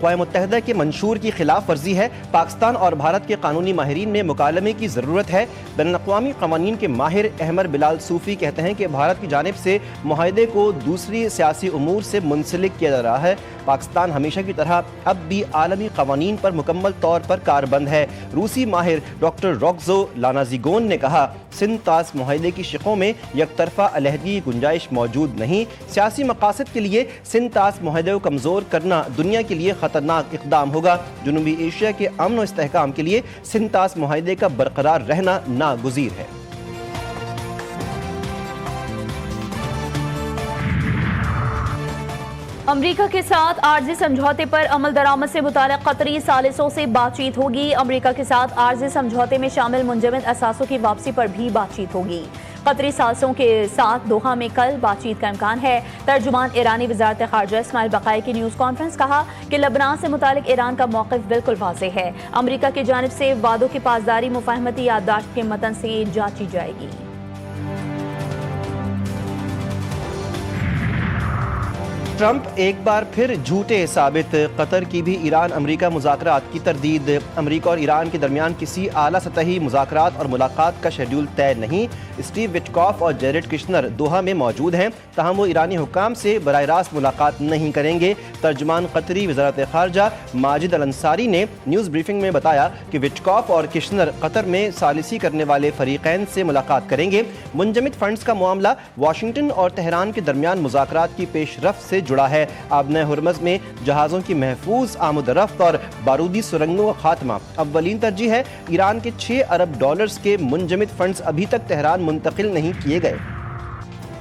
اقوام متحدہ کے منشور کی خلاف ورزی ہے۔ پاکستان اور بھارت کے قانونی ماہرین میں مکالمے کی ضرورت ہے۔ بین الاقوامی قوانین کے ماہر احمد بلال صوفی کہتے ہیں کہ بھارت کی جانب سے معاہدے کو دوسری سیاسی امور سے منسلک کیا جا رہا ہے۔ پاکستان ہمیشہ کی طرح اب بھی عالمی قوانین پر مکمل طور پر کاربند ہے۔ روسی ماہر ڈاکٹر روکزو لانازیگون نے کہا، سندھ طاس معاہدے کی شقوں میں یک طرفہ علیحدگی کی گنجائش موجود نہیں۔ سیاسی مقاصد کے لیے سندھ طاس معاہدے کو کمزور کرنا دنیا کے لیے خطرناک اقدام ہوگا۔ جنوبی ایشیا کے امن و استحکام کے لیے سندھ طاس معاہدے کا برقرار رہنا ناگزیر ہے۔ امریکہ کے ساتھ عارضی سمجھوتے پر عمل درآمد سے متعلق قطری ثالثوں سے بات چیت ہوگی۔ امریکہ کے ساتھ عارضی سمجھوتے میں شامل منجمد اثاثوں کی واپسی پر بھی بات چیت ہوگی۔ قطری ثالثوں کے ساتھ دوحہ میں کل بات چیت کا امکان ہے۔ ترجمان ایرانی وزارت خارجہ اسماعیل بقائی کی نیوز کانفرنس کہا کہ لبنان سے متعلق ایران کا موقف بالکل واضح ہے۔ امریکہ کی جانب سے وعدوں کی پاسداری مفاہمتی یادداشت کے متن سے جانچی جائے گی۔ ٹرمپ ایک بار پھر جھوٹے ثابت، قطر کی بھی ایران امریکہ مذاکرات کی تردید۔ امریکہ اور ایران کے درمیان کسی اعلیٰ سطحی مذاکرات اور ملاقات کا شیڈول طے نہیں۔ اسٹیو وٹکاف اور جیریڈ کشنر دوحہ میں موجود ہیں، تاہم وہ ایرانی حکام سے براہ راست ملاقات نہیں کریں گے۔ ترجمان قطری وزارت خارجہ ماجد الانصاری نے نیوز بریفنگ میں بتایا کہ وٹکاف اور کشنر قطر میں ثالثی کرنے والے فریقین سے ملاقات کریں گے۔ منجمد فنڈز کا معاملہ واشنگٹن اور تہران کے درمیان مذاکرات کی پیش رفت سے جڑا ہے۔ آبنہ ہرمز میں جہازوں کی محفوظ آمد و رفت اور بارودی سرنگوں کا خاتمہ اولین ترجیح ہے۔ ایران کے $6 ارب کے منجمد فنڈز ابھی تک تہران منتقل نہیں کیے گئے۔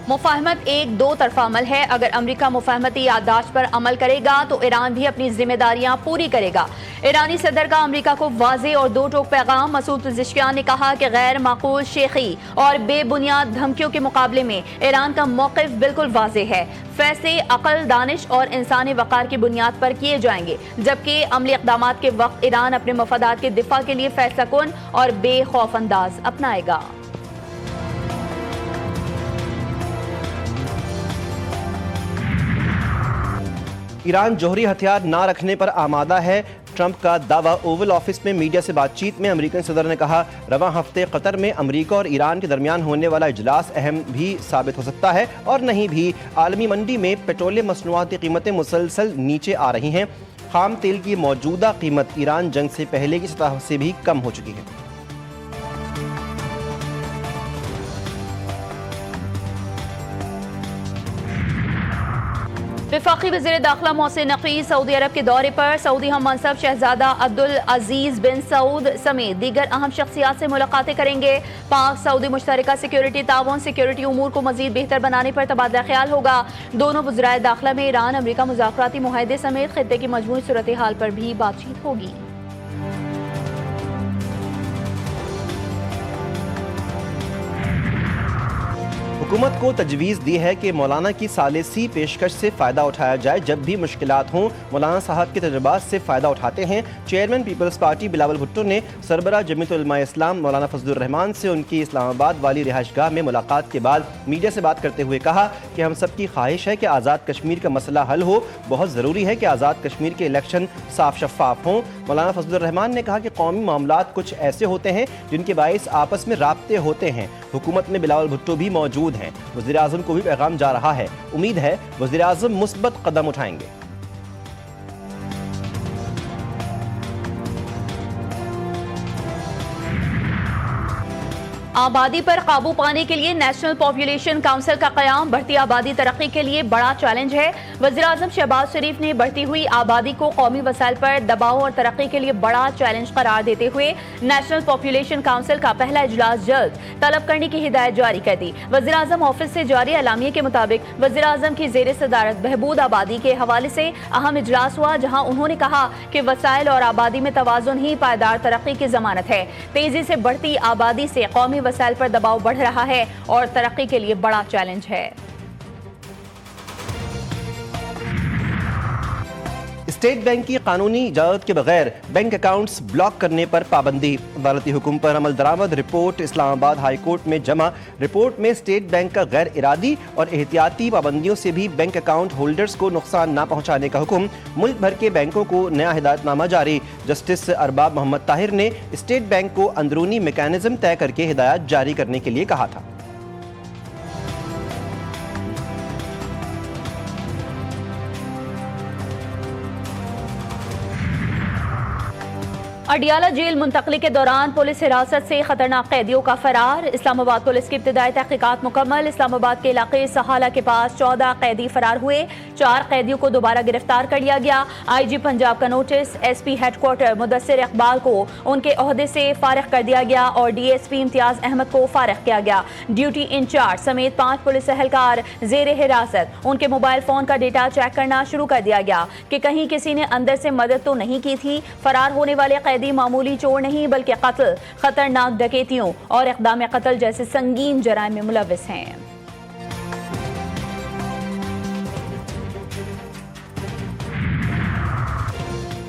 مفاہمت ایک دو طرفہ عمل ہے۔ اگر امریکہ مفاہمتی یادداشت پر عمل کرے گا تو ایران بھی اپنی ذمہ داریاں پوری کرے گا۔ ایرانی صدر کا امریکہ کو واضح اور دو ٹوک پیغام۔ مسعود پزشکیان نے کہا کہ غیر معقول شیخی اور بے بنیاد دھمکیوں کے مقابلے میں ایران کا موقف بالکل واضح ہے۔ فیصلے عقل، دانش اور انسانی وقار کی بنیاد پر کیے جائیں گے، جبکہ عملی اقدامات کے وقت ایران اپنے مفادات کے دفاع کے لیے فیصلہ کن اور بے خوف انداز اپنائے گا۔ ایران جوہری ہتھیار نہ رکھنے پر آمادہ ہے، ٹرمپ کا دعویٰ۔ اوول آفس میں میڈیا سے بات چیت میں امریکن صدر نے کہا، رواں ہفتے قطر میں امریکہ اور ایران کے درمیان ہونے والا اجلاس اہم بھی ثابت ہو سکتا ہے اور نہیں بھی۔ عالمی منڈی میں پیٹرولیم مصنوعات کی قیمتیں مسلسل نیچے آ رہی ہیں۔ خام تیل کی موجودہ قیمت ایران جنگ سے پہلے کی سطح سے بھی کم ہو چکی ہے۔ وفاقی وزیر داخلہ محسن نقوی سعودی عرب کے دورے پر۔ سعودی ہم منصب شہزادہ عبدالعزیز بن سعود سمیت دیگر اہم شخصیات سے ملاقاتیں کریں گے۔ پاک سعودی مشترکہ سیکیورٹی تعاون سیکیورٹی امور کو مزید بہتر بنانے پر تبادلہ خیال ہوگا۔ دونوں وزرائے داخلہ میں ایران امریکہ مذاکراتی معاہدے سمیت خطے کی مجموعی صورتحال پر بھی بات چیت ہوگی۔ حکومت کو تجویز دی ہے کہ مولانا کی ثالثی پیشکش سے فائدہ اٹھایا جائے جب بھی مشکلات ہوں۔ مولانا صاحب کے تجربات سے فائدہ اٹھاتے ہیں۔ چیئرمین پیپلز پارٹی بلاول بھٹو نے سربراہ جمعیت علماء اسلام مولانا فضل الرحمان سے ان کی اسلام آباد والی رہائش گاہ میں ملاقات کے بعد میڈیا سے بات کرتے ہوئے کہا کہ ہم سب کی خواہش ہے کہ آزاد کشمیر کا مسئلہ حل ہو۔ بہت ضروری ہے کہ آزاد کشمیر کے الیکشن صاف شفاف ہوں۔ مولانا فضل الرحمان نے کہا کہ قومی معاملات کچھ ایسے ہوتے ہیں جن کے باعث آپس میں رابطے ہوتے ہیں۔ حکومت میں بلاول بھٹو بھی موجود ہیں۔ وزیر اعظم کو بھی پیغام جا رہا ہے۔ امید ہے وزیر اعظم مثبت قدم اٹھائیں گے۔ آبادی پر قابو پانے کے لیے نیشنل پاپولیشن کونسل کا قیام بڑھتی آبادی ترقی کے لیے بڑا چیلنج ہے۔ وزیر اعظم شہباز شریف نے بڑھتی ہوئی آبادی کو قومی وسائل پر دباؤ اور ترقی کے لیے بڑا چیلنج قرار دیتے ہوئے نیشنل پاپولیشن کونسل کا پہلا اجلاس جلد طلب کرنے کی ہدایت جاری کر دی۔ وزیر اعظم آفس سے جاری اعلامیے کے مطابق وزیر اعظم کی زیر صدارت بہبود آبادی کے حوالے سے اہم اجلاس ہوا، جہاں انہوں نے کہا کہ وسائل اور آبادی میں توازن ہی پائیدار ترقی کی ضمانت ہے۔ تیزی سے بڑھتی آبادی سے قومی وسائل پر دباؤ بڑھ رہا ہے اور ترقی کے لیے بڑا چیلنج ہے۔ اسٹیٹ بینک کی قانونی اجازت کے بغیر بینک اکاؤنٹس بلاک کرنے پر پابندی، عدالتی حکم پر عمل درآمد رپورٹ اسلام آباد ہائی کورٹ میں جمع۔ رپورٹ میں اسٹیٹ بینک کا غیر ارادی اور احتیاطی پابندیوں سے بھی بینک اکاؤنٹ ہولڈرز کو نقصان نہ پہنچانے کا حکم۔ ملک بھر کے بینکوں کو نیا ہدایت نامہ جاری، جسٹس ارباب محمد طاہر نے اسٹیٹ بینک کو اندرونی میکانزم طے کر کے ہدایات جاری کرنے کے لیے کہا تھا۔ اڈیالہ جیل منتقلی کے دوران پولیس حراست سے خطرناک قیدیوں کا فرار، اسلام آباد پولیس کی ابتدائی تحقیقات مکمل۔ اسلام آباد کے علاقے سہالہ کے پاس 14 قیدی فرار ہوئے، 4 قیدیوں کو دوبارہ گرفتار کر لیا گیا۔ آئی جی پنجاب کا notice, S P headquarter Mudassar Iqbal کو ان کے عہدے سے فارغ کر دیا گیا اور ڈی ایس پی امتیاز احمد کو فارغ کیا گیا۔ ڈیوٹی انچارج سمیت 5 پولیس اہلکار زیر حراست، ان کے موبائل فون کا ڈیٹا چیک کرنا شروع کر دیا گیا کہ کہیں کسی نے اندر سے مدد تو نہیں کی تھی۔ فرار ہونے والے قیدی معمولی چور نہیں بلکہ قتل، خطرناک ڈکیتیوں اور اقدام قتل جیسے سنگین جرائم میں ملوث ہیں۔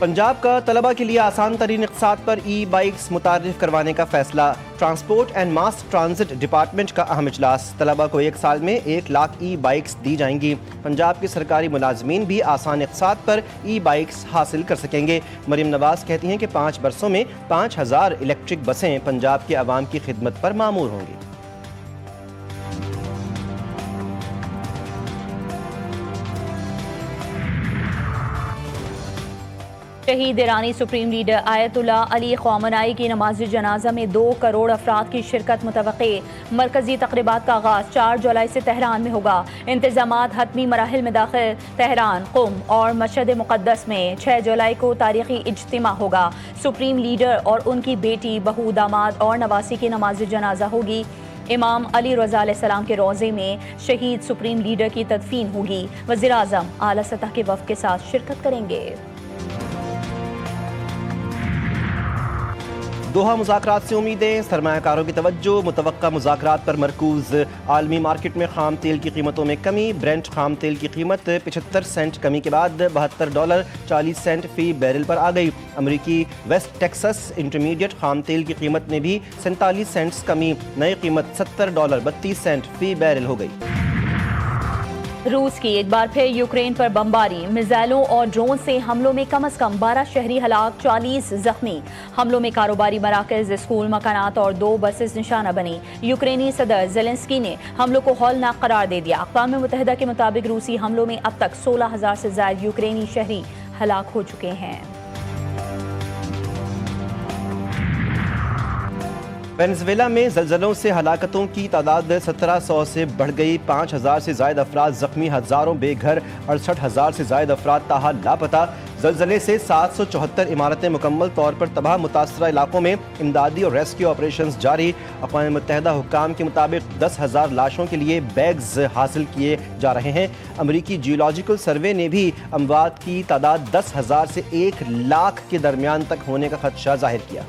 پنجاب کا طلبہ کے لیے آسان ترین اقساط پر ای بائکس متعارف کروانے کا فیصلہ، transport and mass transit department کا اہم اجلاس۔ طلبہ کو 1 سال میں 1 لاکھ ای بائکس دی جائیں گی۔ پنجاب کے سرکاری ملازمین بھی آسان اقساط پر ای بائکس حاصل کر سکیں گے۔ مریم نواز کہتی ہیں کہ 5 برسوں میں 5000 الیکٹرک بسیں پنجاب کے عوام کی خدمت پر معمور ہوں گی۔ شہید ایرانی سپریم لیڈر آیت اللہ علی خامنائی کی نماز جنازہ میں 2 کروڑ افراد کی شرکت متوقع۔ مرکزی تقریبات کا آغاز 4 جولائی سے تہران میں ہوگا۔ انتظامات حتمی مراحل میں داخل، تہران، قم اور مشہد مقدس میں 6 جولائی کو تاریخی اجتماع ہوگا۔ سپریم لیڈر اور ان کی بیٹی، بہو، داماد اور نواسی کی نماز جنازہ ہوگی۔ امام علی رضا علیہ السلام کے روضے میں شہید سپریم لیڈر کی تدفین ہوگی۔ وزیر اعظم اعلیٰ سطح کے وفد کے ساتھ شرکت کریں گے۔ دوحہ مذاکرات سے امیدیں، سرمایہ کاروں کی توجہ متوقع مذاکرات پر مرکوز۔ عالمی مارکیٹ میں خام تیل کی قیمتوں میں کمی، برنٹ خام تیل کی قیمت 75 سینٹ کمی کے بعد $72.40 فی بیرل پر آ گئی۔ امریکی ویسٹ ٹیکسس انٹرمیڈیٹ خام تیل کی قیمت میں بھی 47 سینٹس کمی، نئی قیمت $70.32 فی بیرل ہو گئی۔ روس کی ایک بار پھر یوکرین پر بمباری، میزائلوں اور ڈرون سے حملوں میں کم از کم 12 شہری ہلاک، 40 زخمی۔ حملوں میں کاروباری مراکز، اسکول، مکانات اور 2 بسیں نشانہ بنی۔ یوکرینی صدر زیلنسکی نے حملوں کو ہولناک قرار دے دیا۔ اقوام متحدہ کے مطابق روسی حملوں میں اب تک 16,000 سے زائد یوکرینی شہری ہلاک ہو چکے ہیں۔ وینزویلا میں زلزلوں سے ہلاکتوں کی تعداد 1700 سے بڑھ گئی، 5000 سے زائد افراد زخمی، ہزاروں بے گھر، 68,000 سے زائد افراد تاحال لاپتہ۔ زلزلے سے 774 عمارتیں مکمل طور پر تباہ، متاثرہ علاقوں میں امدادی اور ریسکیو آپریشنز جاری۔ اقوام متحدہ حکام کے مطابق 10,000 لاشوں کے لیے بیگز حاصل کیے جا رہے ہیں۔ امریکی جیولوجیکل سروے نے بھی اموات کی تعداد 10,000 سے 1 لاکھ کے درمیان تک ہونے کا خدشہ ظاہر کیا۔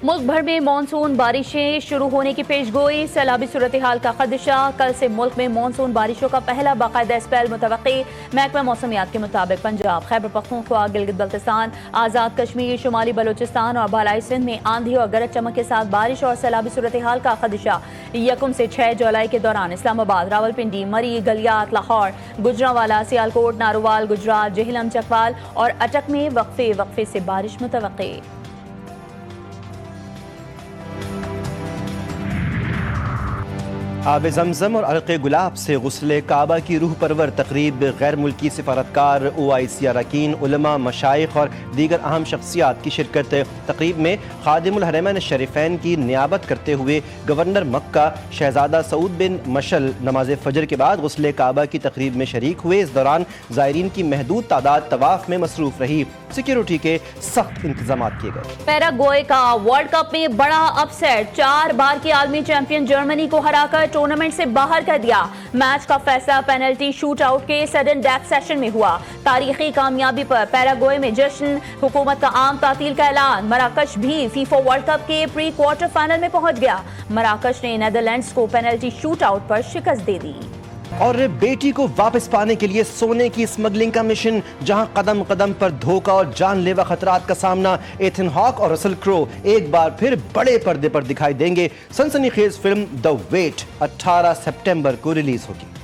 ملک بھر میں مانسون بارشیں شروع ہونے کی پیش گوئی، سیلابی صورتحال کا خدشہ، کل سے ملک میں مانسون بارشوں کا پہلا باقاعدہ اسپیل متوقع۔ محکمہ موسمیات کے مطابق پنجاب، خیبر پختونخوا، گلگت بلتستان، آزاد کشمیر، شمالی بلوچستان اور بالائی سندھ میں آندھی اور گرج چمک کے ساتھ بارش اور سیلابی صورتحال کا خدشہ۔ 1 سے 6 جولائی کے دوران اسلام آباد، راولپنڈی، مری، گلیات، لاہور، گجرانوالہ، سیالکوٹ، ناروال، گجرات، جہلم، چکوال اور اٹک میں وقفے وقفے سے بارش متوقع۔ آب زمزم اور عرق گلاب سے غسل کعبہ کی روح پرور تقریب، غیر ملکی سفارتکار، OIC اراکین، علماء، مشائخ اور دیگر اہم شخصیات کی شرکت۔ تقریب میں خادم الحرمین الشریفین کی نیابت کرتے ہوئے گورنر مکہ شہزادہ سعود بن مشل نماز فجر کے بعد غسل کعبہ کی تقریب میں شریک ہوئے۔ اس دوران زائرین کی محدود تعداد طواف میں مصروف رہی، سیکیورٹی کے سخت انتظامات کیے گئے۔ پیراگوئے کا ورلڈ کپ میں بڑا اپ سیٹ، 4 بار کی عالمی چیمپئن جرمنی کو ہرا کر ٹورنامنٹ سے باہر کر دیا۔ میچ کا فیصلہ پینلٹی شوٹ آؤٹ کے سڈن ڈیتھ سیشن میں ہوا۔ تاریخی کامیابی پر پیراگوئے میں جشن، حکومت کا عام تعطیل کا اعلان۔ مراکش بھی فیفا ورلڈ کپ کے پری کوارٹر فائنل میں پہنچ گیا۔ مراکش نے نیدرلینڈز کو پینلٹی شوٹ آؤٹ پر شکست دے دی۔ اور بیٹی کو واپس پانے کے لیے سونے کی اسمگلنگ کا مشن، جہاں قدم قدم پر دھوکہ اور جان لیوا خطرات کا سامنا، ایتھن ہاک اور رسل کرو ایک بار پھر بڑے پردے پر دکھائی دیں گے۔ سنسنی خیز فلم دی ویٹ 18 سپٹمبر کو ریلیز ہوگی۔